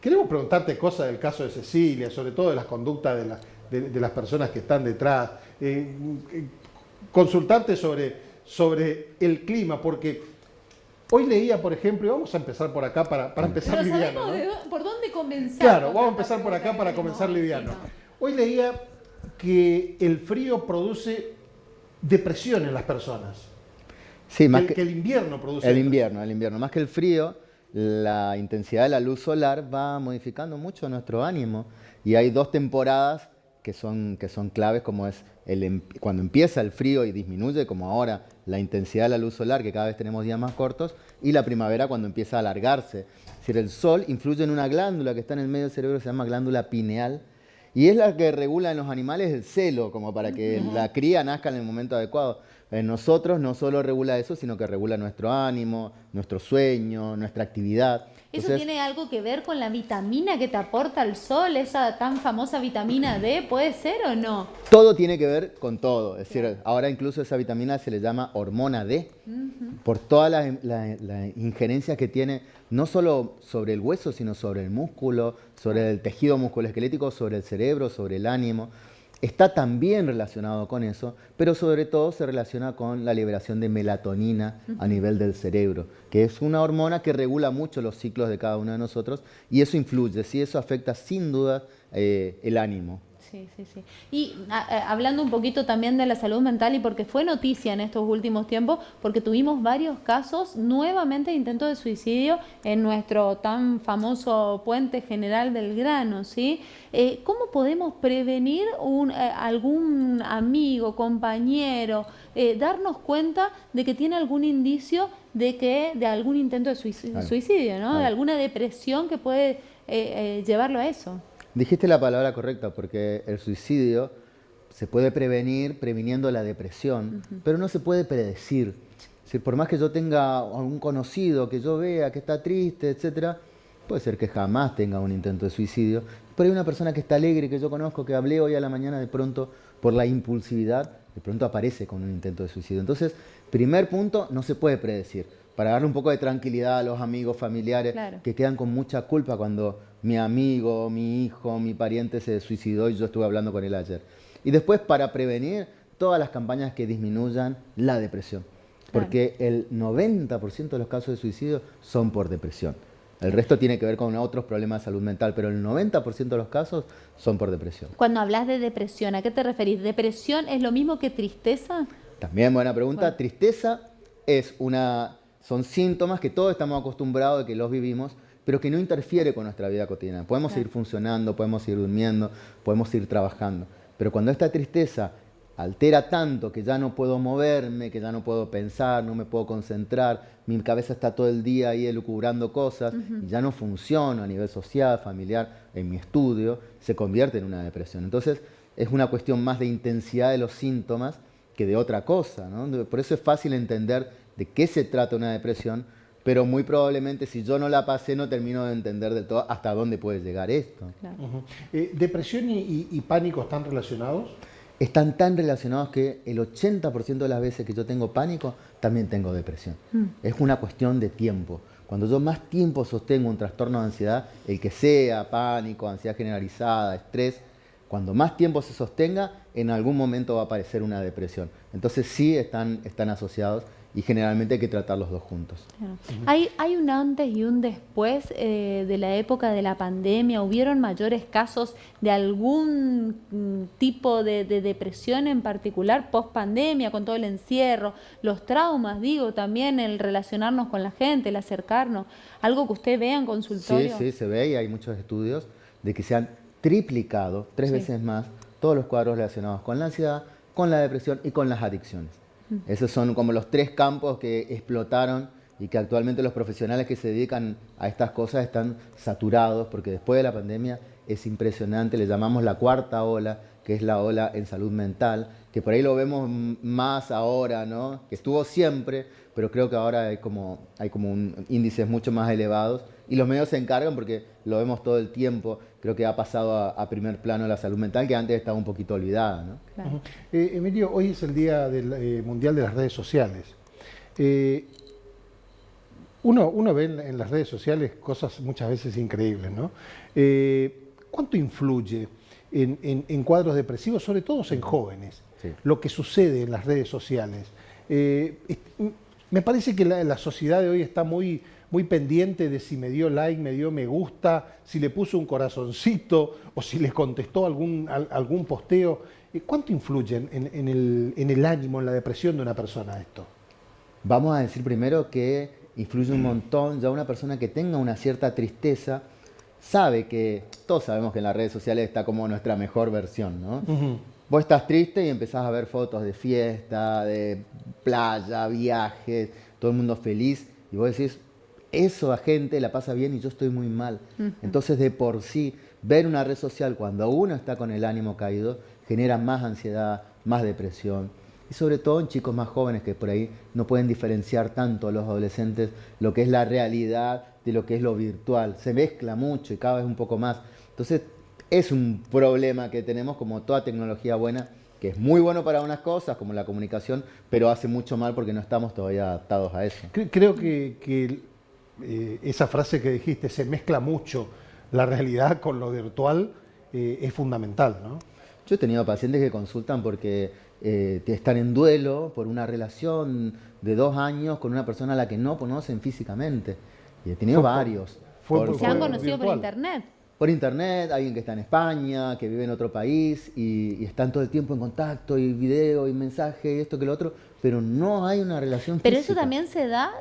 Queremos preguntarte cosas del caso de Cecilia, sobre todo de las conductas de las personas que están detrás. Consultarte sobre el clima, porque hoy leía, por ejemplo, y vamos a empezar por acá para empezar Pero liviano, sabemos ¿no? por dónde comenzar. Claro, Con vamos a tanta empezar por acá pregunta para que comenzar tenemos hoy, sí, liviano. ¿no? Hoy leía que el frío produce depresión en las personas, Sí, que el invierno produce depresión. el invierno, más que el frío, la intensidad de la luz solar va modificando mucho nuestro ánimo. Y hay dos temporadas que son claves, como es cuando empieza el frío y disminuye, como ahora, la intensidad de la luz solar, que cada vez tenemos días más cortos, y la primavera cuando empieza a alargarse. Es decir, el sol influye en una glándula que está en el medio del cerebro, que se llama glándula pineal, y es la que regula en los animales el celo, como para que la cría nazca en el momento adecuado. En nosotros no solo regula eso, sino que regula nuestro ánimo, nuestro sueño, nuestra actividad. ¿Eso Entonces, tiene algo que ver con la vitamina que te aporta el sol, esa tan famosa vitamina D? ¿Puede ser o no? todo tiene que ver con todo. Es decir, ahora incluso esa vitamina se le llama hormona D, por toda la injerencia que tiene, no solo sobre el hueso, sino sobre el músculo, sobre el tejido musculoesquelético, sobre el cerebro, sobre el ánimo. Está también relacionado con eso, pero sobre todo se relaciona con la liberación de melatonina a nivel del cerebro, que es una hormona que regula mucho los ciclos de cada uno de nosotros, y eso influye, sí, eso afecta sin duda el ánimo. Sí, sí, sí. Y hablando un poquito también de la salud mental, y porque fue noticia en estos últimos tiempos, porque tuvimos varios casos nuevamente de intentos de suicidio en nuestro tan famoso Puente General Belgrano, ¿sí? ¿Cómo podemos prevenir algún amigo, compañero, darnos cuenta de que tiene algún indicio de algún intento de Claro, suicidio, ¿no? De claro. alguna depresión que puede llevarlo a eso? Dijiste la palabra correcta, porque el suicidio se puede prevenir previniendo la depresión, pero no se puede predecir. Es decir, por más que yo tenga algún conocido que yo vea que está triste, etcétera, puede ser que jamás tenga un intento de suicidio. Pero hay una persona que está alegre, que yo conozco, que hablé hoy a la mañana, de pronto, por la impulsividad, de pronto aparece con un intento de suicidio. Entonces, primer punto, no se puede predecir. Para darle un poco de tranquilidad a los amigos, familiares, Claro. que quedan con mucha culpa cuando mi amigo, mi hijo, mi pariente se suicidó y yo estuve hablando con él ayer. Y después, para prevenir, todas las campañas que disminuyan la depresión. Claro. Porque el 90% de los casos de suicidio son por depresión. El resto tiene que ver con otros problemas de salud mental, pero el 90% de los casos son por depresión. Cuando hablas de depresión, ¿a qué te referís? ¿Depresión es lo mismo que tristeza? También buena pregunta. Bueno. Tristeza son síntomas que todos estamos acostumbrados de que los vivimos, pero que no interfiere con nuestra vida cotidiana. Podemos Claro. seguir funcionando, podemos seguir durmiendo, podemos seguir trabajando. Pero cuando esta tristeza altera tanto que ya no puedo moverme, que ya no puedo pensar, no me puedo concentrar, mi cabeza está todo el día ahí elucubrando cosas y ya no funciono a nivel social, familiar, en mi estudio, se convierte en una depresión. Entonces es una cuestión más de intensidad de los síntomas que de otra cosa, ¿no? Por eso es fácil entender de qué se trata una depresión, pero muy probablemente si yo no la pasé no termino de entender del todo hasta dónde puede llegar esto. Claro. ¿Depresión y pánico están relacionados? Están tan relacionados que el 80% de las veces que yo tengo pánico, también tengo depresión. Es una cuestión de tiempo. Cuando yo más tiempo sostengo un trastorno de ansiedad, el que sea pánico, ansiedad generalizada, estrés, cuando más tiempo se sostenga, en algún momento va a aparecer una depresión. Entonces sí están asociados y generalmente hay que tratar los dos juntos. Claro. ¿Hay un antes y un después de la época de la pandemia? ¿Hubieron mayores casos de algún tipo de depresión en particular post pandemia, con todo el encierro, los traumas, digo, también el relacionarnos con la gente, el acercarnos? ¿Algo que usted vea en Sí, consultorio? sí, se ve y hay muchos estudios de que se han triplicado, 3 Sí. veces más, todos los cuadros relacionados con la ansiedad, con la depresión y con las adicciones. Esos son como los 3 campos que explotaron y que actualmente los profesionales que se dedican a estas cosas están saturados, porque después de la pandemia es impresionante, le llamamos la cuarta ola, que es la ola en salud mental, que por ahí lo vemos más ahora, ¿no? Que estuvo siempre, pero creo que ahora hay como índices mucho más elevados y los medios se encargan porque lo vemos todo el tiempo. Creo que ha pasado a primer plano la salud mental, que antes estaba un poquito olvidada, ¿no? Claro. Emilio, hoy es el Día Mundial de las Redes Sociales. Eh, Uno ve en las redes sociales cosas muchas veces increíbles, ¿no? ¿Cuánto influye en cuadros depresivos, sobre todo en jóvenes, Sí. lo que sucede en las redes sociales? Me parece que la sociedad de hoy está muy, muy pendiente de si me dio like, me dio me gusta, si le puso un corazoncito o si le contestó algún posteo. ¿Cuánto influye en el ánimo, en la depresión de una persona esto? Vamos a decir primero que influye un montón. Ya una persona que tenga una cierta tristeza sabe que, todos sabemos que en las redes sociales está como nuestra mejor versión, ¿no? Ujú. Vos estás triste y empezás a ver fotos de fiesta, de playa, viajes, todo el mundo feliz, y vos decís, eso a gente la pasa bien y yo estoy muy mal. Entonces, de por sí, ver una red social cuando uno está con el ánimo caído genera más ansiedad, más depresión. Y sobre todo en chicos más jóvenes que por ahí no pueden diferenciar tanto los adolescentes lo que es la realidad de lo que es lo virtual. Se mezcla mucho y cada vez un poco más. Entonces, es un problema que tenemos como toda tecnología buena, que es muy bueno para unas cosas, como la comunicación, pero hace mucho mal porque no estamos todavía adaptados a eso. Creo que esa frase que dijiste, se mezcla mucho la realidad con lo virtual, es fundamental, ¿no? Yo he tenido pacientes que consultan porque están en duelo por una relación de 2 años con una persona a la que no conocen físicamente. Y he tenido varios. Se han conocido por virtual. internet. Por internet, alguien que está en España, que vive en otro país y están todo el tiempo en contacto y video y mensaje y esto que lo otro, pero no hay una relación Pero física. eso también se da,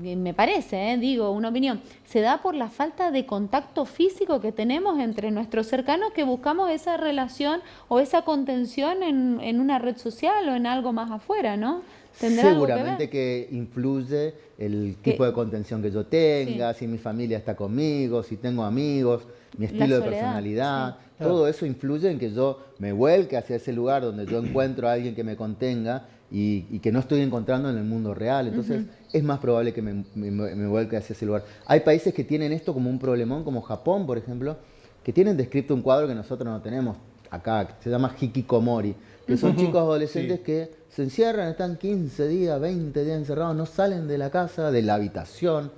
me parece, digo, una opinión, se da por la falta de contacto físico que tenemos entre nuestros cercanos, que buscamos esa relación o esa contención en una red social o en algo más afuera, ¿no? ¿Tendrá algo que ver? Seguramente que influye el Que- tipo de contención que yo tenga, si mi familia está conmigo, si tengo amigos, mi La estilo de soledad, personalidad. sí. Todo eso influye en que yo me vuelque hacia ese lugar donde yo encuentro a alguien que me contenga y que no estoy encontrando en el mundo real. Entonces es más probable que me vuelque hacia ese lugar. Hay países que tienen esto como un problemón, como Japón, por ejemplo, que tienen descrito un cuadro que nosotros no tenemos acá, que se llama hikikomori, que son chicos adolescentes Sí. que se encierran, están 15 días, 20 días encerrados, no salen de la casa, de la habitación,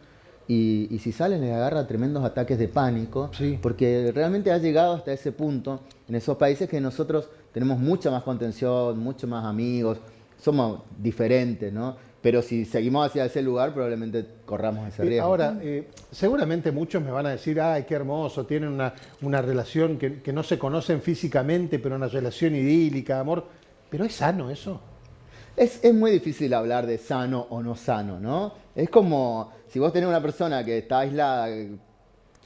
y si salen les agarra tremendos ataques de pánico, Sí. porque realmente ha llegado hasta ese punto en esos países que nosotros tenemos mucha más contención, mucho más amigos, somos diferentes, ¿no? Pero si seguimos hacia ese lugar, probablemente corramos ese riesgo. Ahora, seguramente muchos me van a decir, ay, qué hermoso, tienen una relación que no se conocen físicamente, pero una relación idílica, de amor. Pero ¿es sano eso? Es muy difícil hablar de sano o no sano, ¿no? Es como si vos tenés una persona que está aislada,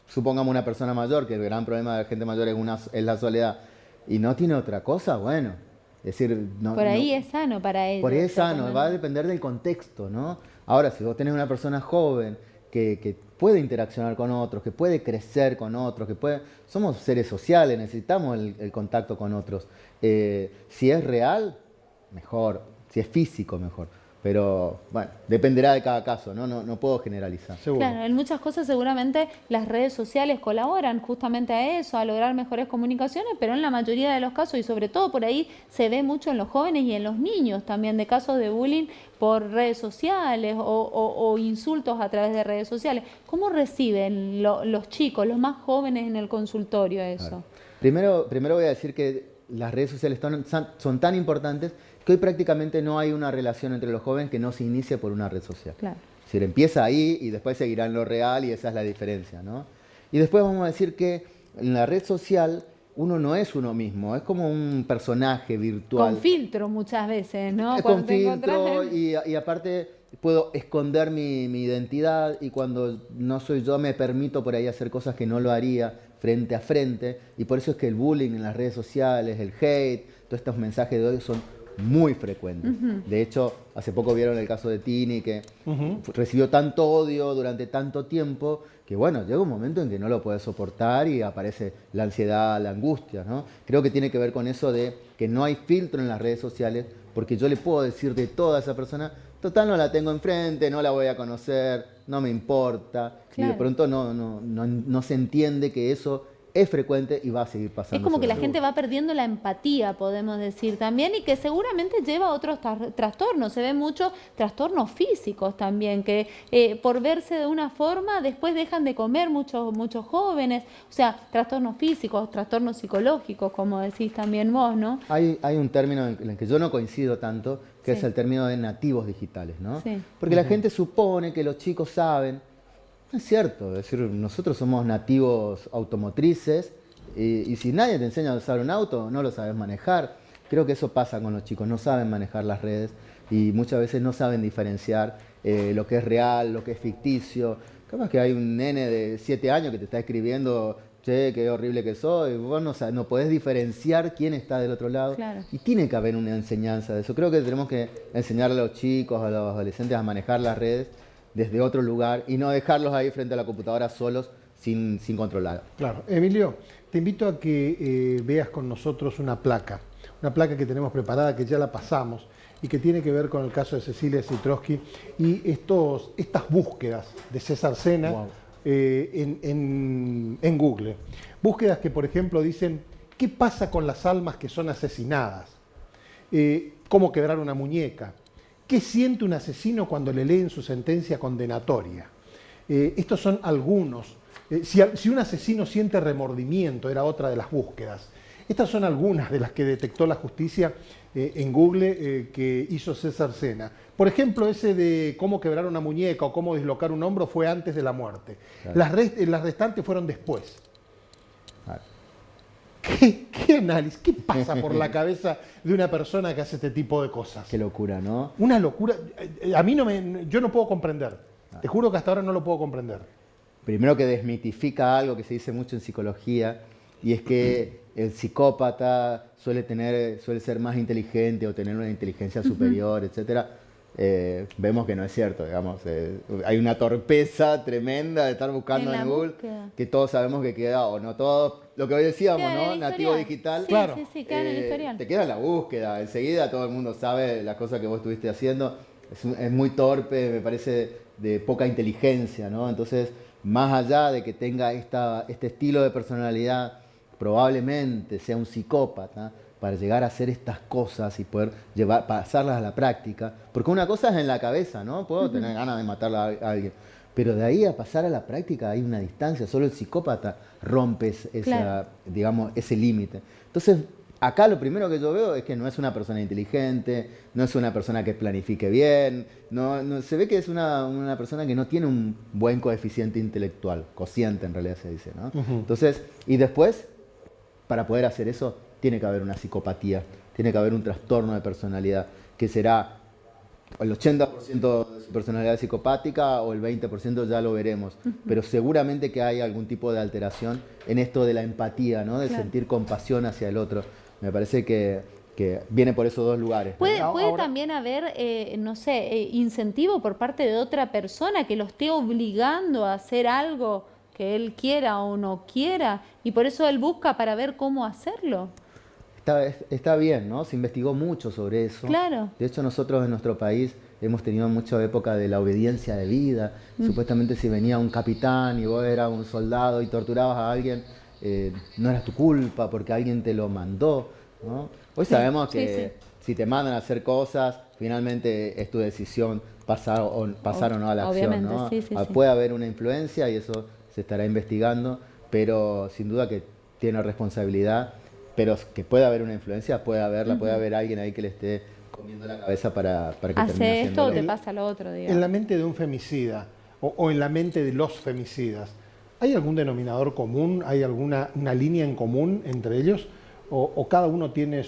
supongamos una persona mayor, que el gran problema de la gente mayor es la soledad, y no tiene otra cosa, bueno. Es decir, no, Por ahí no- es sano para ellos. por ahí es sano, exactamente. va a depender del contexto, ¿no? Ahora, si vos tenés una persona joven que puede interaccionar con otros, que puede crecer con otros, somos seres sociales, necesitamos el contacto con otros. Si es real, mejor. Si es físico, mejor. Pero, bueno, dependerá de cada caso, ¿no? No puedo generalizar. Seguro. Claro, en muchas cosas seguramente las redes sociales colaboran justamente a eso, a lograr mejores comunicaciones, pero en la mayoría de los casos, y sobre todo por ahí se ve mucho en los jóvenes y en los niños también, de casos de bullying por redes sociales o insultos a través de redes sociales. ¿Cómo reciben los chicos, los más jóvenes en el consultorio eso? Primero voy a decir que las redes sociales son tan importantes que hoy prácticamente no hay una relación entre los jóvenes que no se inicie por una red social. Claro. Es decir, empieza ahí y después seguirá en lo real y esa es la diferencia, ¿no? Y después vamos a decir que en la red social uno no es uno mismo, es como un personaje virtual. Con filtro muchas veces, ¿no? Es Cuando con te filtro encontrás y aparte puedo esconder mi identidad y cuando no soy yo me permito por ahí hacer cosas que no lo haría frente a frente y por eso es que el bullying en las redes sociales, el hate, todos estos mensajes de odio son muy frecuentes. De hecho, hace poco vieron el caso de Tini que recibió tanto odio durante tanto tiempo que bueno, llega un momento en que no lo puede soportar y aparece la ansiedad, la angustia, ¿no? Creo que tiene que ver con eso de que no hay filtro en las redes sociales porque yo le puedo decir de toda esa persona, total no la tengo enfrente, no la voy a conocer, no me importa. Y de Claro. pronto no se entiende que eso es frecuente y va a seguir pasando. Es como que la seguro. gente va perdiendo la empatía, podemos decir también, y que seguramente lleva a otros trastornos. Se ven muchos trastornos físicos también, que por verse de una forma después dejan de comer muchos jóvenes. O sea, trastornos físicos, trastornos psicológicos, como decís también vos, ¿no? Hay un término en el que yo no coincido tanto, que Sí. es el término de nativos digitales, ¿no? Sí. Porque la gente supone que los chicos saben. No es cierto, es decir, nosotros somos nativos automotrices y si nadie te enseña a usar un auto, no lo sabes manejar. Creo que eso pasa con los chicos, no saben manejar las redes y muchas veces no saben diferenciar lo que es real, lo que es ficticio. Capaz que hay un nene de 7 años que te está escribiendo, che, qué horrible que soy, vos no podés diferenciar quién está del otro lado. Claro. Y tiene que haber una enseñanza de eso. Creo que tenemos que enseñarle a los chicos, a los adolescentes a manejar las redes desde otro lugar y no dejarlos ahí frente a la computadora solos sin controlar. Claro. Emilio, te invito a que veas con nosotros una placa que tenemos preparada, que ya la pasamos y que tiene que ver con el caso de Cecilia Citrosky y estas búsquedas de César Sena. Wow. En Google. Búsquedas que, por ejemplo, dicen, ¿qué pasa con las almas que son asesinadas? ¿Cómo quebrar una muñeca? ¿Qué siente un asesino cuando le leen su sentencia condenatoria? Estos son algunos. Si un asesino siente remordimiento, era otra de las búsquedas. Estas son algunas de las que detectó la justicia en Google que hizo César Sena. Por ejemplo, ese de cómo quebrar una muñeca o cómo dislocar un hombro fue antes de la muerte. Claro. Las restantes fueron después. Claro. ¿Qué análisis? ¿Qué pasa por la cabeza de una persona que hace este tipo de cosas? Qué locura, ¿no? Una locura. A mí yo no puedo comprender. Te juro que hasta ahora no lo puedo comprender. Primero que desmitifica algo que se dice mucho en psicología, y es que el psicópata suele ser más inteligente o tener una inteligencia superior, etcétera. Vemos que no es cierto, digamos. Hay una torpeza tremenda de estar buscando En en, la Google, búsqueda. que todos sabemos que queda, o no todos, lo que hoy decíamos, Queda en ¿no? el Nativo historial. digital. Sí, Claro. sí, queda en el historial. Te queda en la búsqueda, enseguida todo el mundo sabe las cosas que vos estuviste haciendo. Es muy torpe, me parece de poca inteligencia, ¿no? Entonces, más allá de que tenga este estilo de personalidad, probablemente sea un psicópata para llegar a hacer estas cosas y poder pasarlas a la práctica. Porque una cosa es en la cabeza, ¿no? Puedo tener ganas de matar a alguien. Pero de ahí a pasar a la práctica hay una distancia. Solo el psicópata rompe Claro. digamos, ese límite. Entonces, acá lo primero que yo veo es que no es una persona inteligente, no es una persona que planifique bien, se ve que es una persona que no tiene un buen coeficiente intelectual, cociente en realidad se dice, ¿no? Entonces, y después, para poder hacer eso, tiene que haber una psicopatía, tiene que haber un trastorno de personalidad, que será el 80% de su personalidad psicopática o el 20% ya lo veremos, pero seguramente que hay algún tipo de alteración en esto de la empatía, ¿no? De Claro. sentir compasión hacia el otro. Me parece que viene por esos dos lugares. Puede Ahora- también haber, no sé, incentivo por parte de otra persona que lo esté obligando a hacer algo que él quiera o no quiera, y por eso él busca para ver cómo hacerlo. Está bien, ¿no? Se investigó mucho sobre eso. Claro. De hecho, nosotros en nuestro país hemos tenido mucha época de la obediencia de vida. Supuestamente si venía un capitán y vos eras un soldado y torturabas a alguien, no era tu culpa porque alguien te lo mandó, ¿no? Hoy sabemos que si te mandan a hacer cosas, finalmente es tu decisión pasar o no a la acción, Obviamente, ¿no? sí, sí. Puede haber una influencia y eso se estará investigando, pero sin duda que tiene responsabilidad. Pero que pueda haber una influencia, puede haberla, puede haber alguien ahí que le esté comiendo la cabeza para que termine Hace esto o haciéndolo. te pasa lo otro, En digamos. la mente de un femicida o en la mente de los femicidas, ¿hay algún denominador común? ¿Hay una línea en común entre ellos? ¿O cada uno tiene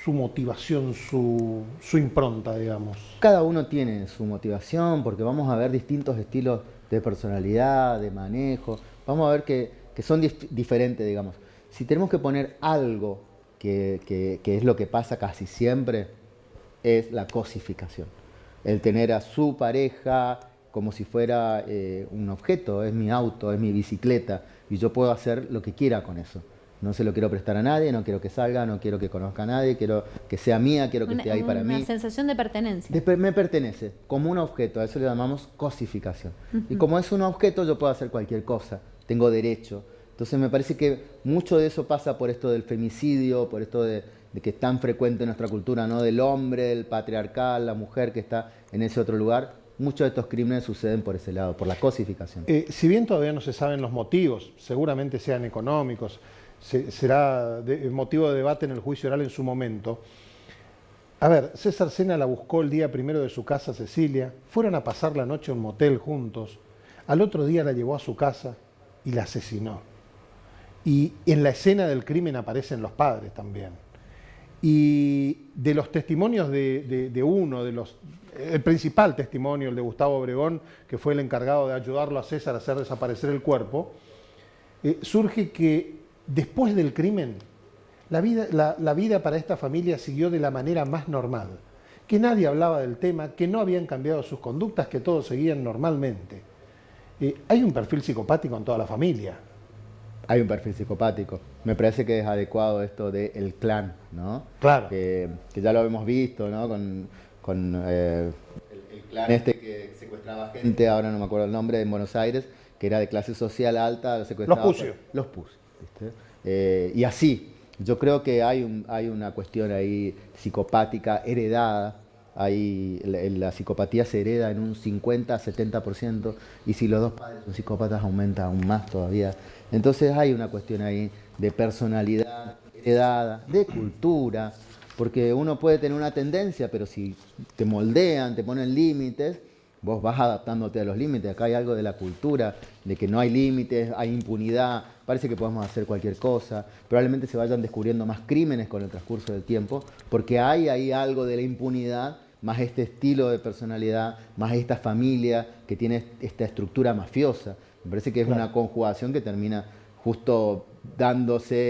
su motivación, su impronta, digamos? Cada uno tiene su motivación porque vamos a ver distintos estilos de personalidad, de manejo. Vamos a ver que son diferentes, digamos. Si tenemos que poner algo que es lo que pasa casi siempre, es la cosificación. El tener a su pareja como si fuera un objeto, es mi auto, es mi bicicleta, y yo puedo hacer lo que quiera con eso. No se lo quiero prestar a nadie, no quiero que salga, no quiero que conozca a nadie, quiero que sea mía, quiero que esté ahí para mí. Una sensación de pertenencia. Me pertenece, como un objeto, a eso le llamamos cosificación. Y como es un objeto, yo puedo hacer cualquier cosa, tengo derecho. Entonces me parece que mucho de eso pasa por esto del femicidio, por esto de que es tan frecuente en nuestra cultura, ¿no? Del hombre, el patriarcal, la mujer que está en ese otro lugar. Muchos de estos crímenes suceden por ese lado, por la cosificación. Si bien todavía no se saben los motivos, seguramente sean económicos, será motivo de debate en el juicio oral en su momento. A ver, César Sena la buscó el día primero de su casa a Cecilia, fueron a pasar la noche en un motel juntos, al otro día la llevó a su casa y la asesinó. Y en la escena del crimen aparecen los padres también. Y de los testimonios de uno, el principal testimonio, el de Gustavo Obregón, que fue el encargado de ayudarlo a César a hacer desaparecer el cuerpo, surge que después del crimen, la vida para esta familia siguió de la manera más normal, que nadie hablaba del tema, que no habían cambiado sus conductas, que todos seguían normalmente. Hay un perfil psicopático en toda la familia. Hay un perfil psicopático. Me parece que es adecuado esto del clan, ¿no? Claro. Que ya lo hemos visto, ¿no? Con el clan este que secuestraba gente, ahora no me acuerdo el nombre, en Buenos Aires, que era de clase social alta, secuestraba... Los Pucio. Los Pucio, ¿viste? Y así, yo creo que hay una cuestión ahí psicopática heredada. La psicopatía se hereda en un 50-70%, y si los dos padres son psicópatas aumenta aún más todavía. Entonces hay una cuestión ahí de personalidad heredada, de cultura, porque uno puede tener una tendencia, pero si te moldean, te ponen límites, vos vas adaptándote a los límites. Acá hay algo de la cultura, de que no hay límites, hay impunidad, parece que podemos hacer cualquier cosa. Probablemente se vayan descubriendo más crímenes con el transcurso del tiempo, porque hay ahí algo de la impunidad, más este estilo de personalidad, más esta familia que tiene esta estructura mafiosa. Me parece que es una conjugación que termina justo dándose